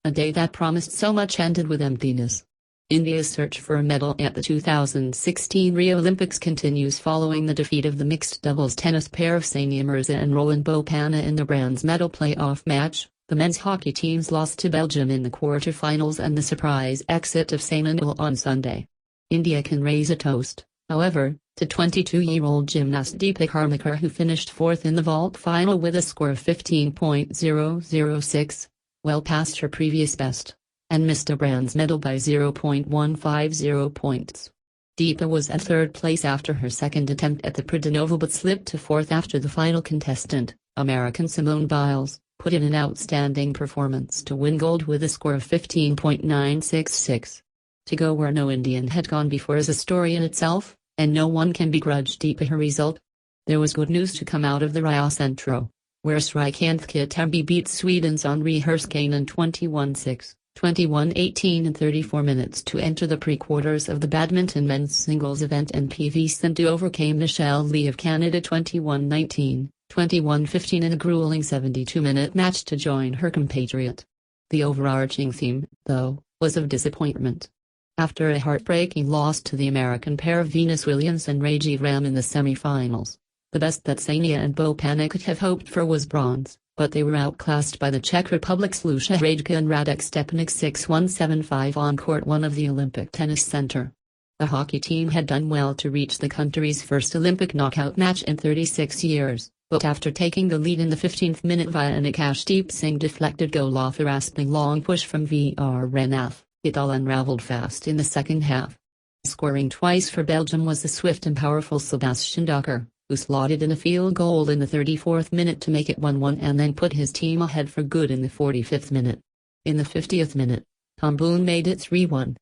A day that promised so much ended with emptiness. India's search for a medal at the 2016 Rio Olympics continues following the defeat of the mixed doubles tennis pair of Sania Mirza and Roland Bopanna in the bronze medal playoff match. The men's hockey teams lost to Belgium in the quarter-finals and the surprise exit of Saina Nehwal on Sunday. India can raise a toast, however, to 22-year-old gymnast Dipa Karmakar, who finished fourth in the vault final with a score of 15.006, well past her previous best, and missed a bronze medal by 0.150 points. Dipa was at third place after her second attempt at the Pradanoval but slipped to fourth after the final contestant, American Simone Biles, put in an outstanding performance to win gold with a score of 15.966. To go where no Indian had gone before is a story in itself, and no one can begrudge Dipa her result. There was good news to come out of the Rio Centro, where Srikanth Kittambi beat Sweden's Henri Herskanen 21-6, 21-18 in 34 minutes to enter the pre-quarters of the badminton men's singles event, and PV Sindhu overcame Michelle Lee of Canada 21-19, 21-15 in a grueling 72-minute match to join her compatriot. The overarching theme, though, was of disappointment. After a heartbreaking loss to the American pair of Venus Williams and Rajiv Ram in the semi-finals, the best that Sania and Bopanna could have hoped for was bronze, but they were outclassed by the Czech Republic's Lucia Hradka and Radek Stepanek 6-1-7-5 on Court 1 of the Olympic Tennis Center. The hockey team had done well to reach the country's first Olympic knockout match in 36 years, but after taking the lead in the 15th minute via an Akashdeep Singh deflected goal off a rasping long push from VR Renath, it all unraveled fast in the second half. Scoring twice for Belgium was the swift and powerful Sebastian Docker, who slotted in a field goal in the 34th minute to make it 1-1 and then put his team ahead for good in the 45th minute. In the 50th minute, Tom Boone made it 3-1.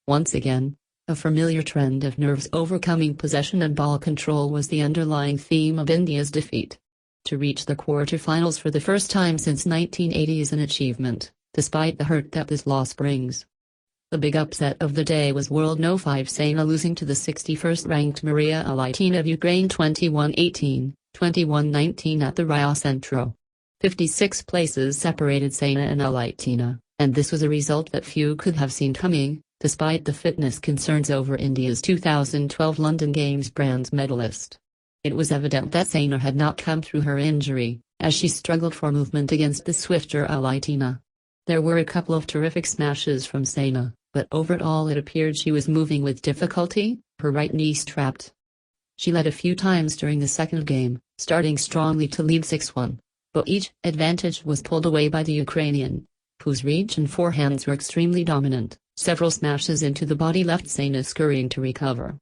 Once again, a familiar trend of nerves overcoming possession and ball control was the underlying theme of India's defeat. To reach the quarter-finals for the first time since 1980 is an achievement, despite the hurt that this loss brings. The big upset of the day was World No. 5 Saina losing to the 61st-ranked Maria Alaitina of Ukraine 21-18, 21-19 at the Rio Centro. 56 places separated Saina and Alaitina, and this was a result that few could have seen coming, despite the fitness concerns over India's 2012 London Games bronze medalist. It was evident that Saina had not come through her injury, as she struggled for movement against the swifter Alaitina. There were a couple of terrific smashes from Saina, but overall it appeared she was moving with difficulty, her right knee strapped. She led a few times during the second game, starting strongly to lead 6-1, but each advantage was pulled away by the Ukrainian, whose reach and forehands were extremely dominant. Several smashes into the body left Saina scurrying to recover.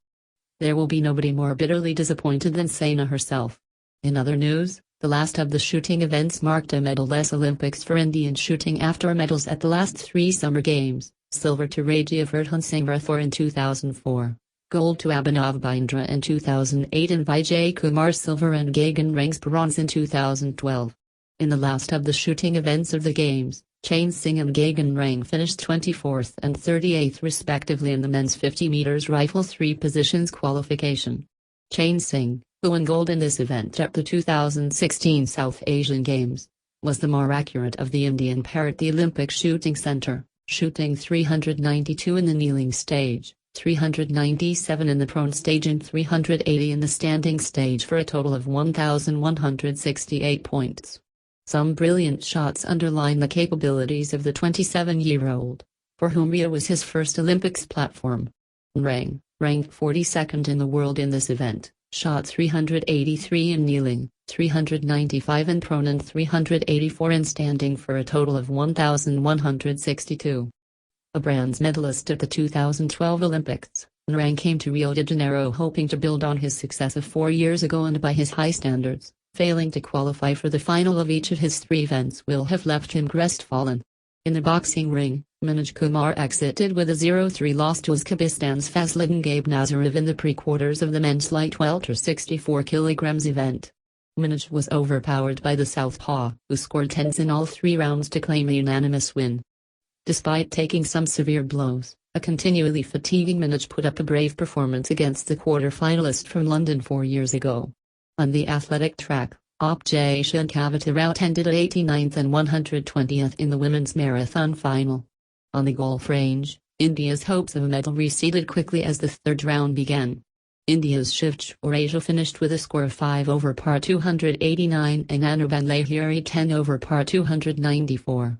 There will be nobody more bitterly disappointed than Saina herself. In other news, the last of the shooting events marked a medal-less Olympics for Indian shooting after medals at the last 3 Summer Games: silver to Rajyavardhan Singh Rathore in 2004, gold to Abhinav Bindra in 2008 and Vijay Kumar silver and Gagan Rang's bronze in 2012. In the last of the shooting events of the Games, Chain Singh and Gagan Rang finished 24th and 38th respectively in the men's 50 meters rifle 3 positions qualification. Chain Singh, who won gold in this event at the 2016 South Asian Games, was the more accurate of the Indian pair at the Olympic Shooting Centre, shooting 392 in the kneeling stage, 397 in the prone stage and 380 in the standing stage for a total of 1,168 points. Some brilliant shots underline the capabilities of the 27-year-old, for whom Rio was his first Olympics platform. Rang, ranked 42nd in the world in this event, shot 383 in kneeling, 395 in prone and 384 in standing for a total of 1,162. A bronze medalist at the 2012 Olympics, Rang came to Rio de Janeiro hoping to build on his success of 4 years ago and by his high standards. Failing to qualify for the final of each of his 3 events will have left him crestfallen. In the boxing ring, Manoj Kumar exited with a 0-3 loss to Uzbekistan's Fazlidin Gabe Nazarov in the pre-quarters of the men's light welter 64 kg event. Manoj was overpowered by the southpaw, who scored 10s in all 3 rounds to claim a unanimous win. Despite taking some severe blows, a continually fatiguing Manoj put up a brave performance against the quarter-finalist from London 4 years ago. On the athletic track, Opjay Shinkavita Rout ended at 89th and 120th in the women's marathon final. On the golf range, India's hopes of a medal receded quickly as the third round began. India's Shiv Choraiya finished with a score of 5 over par 289 and Anirban Lahiri 10 over par 294.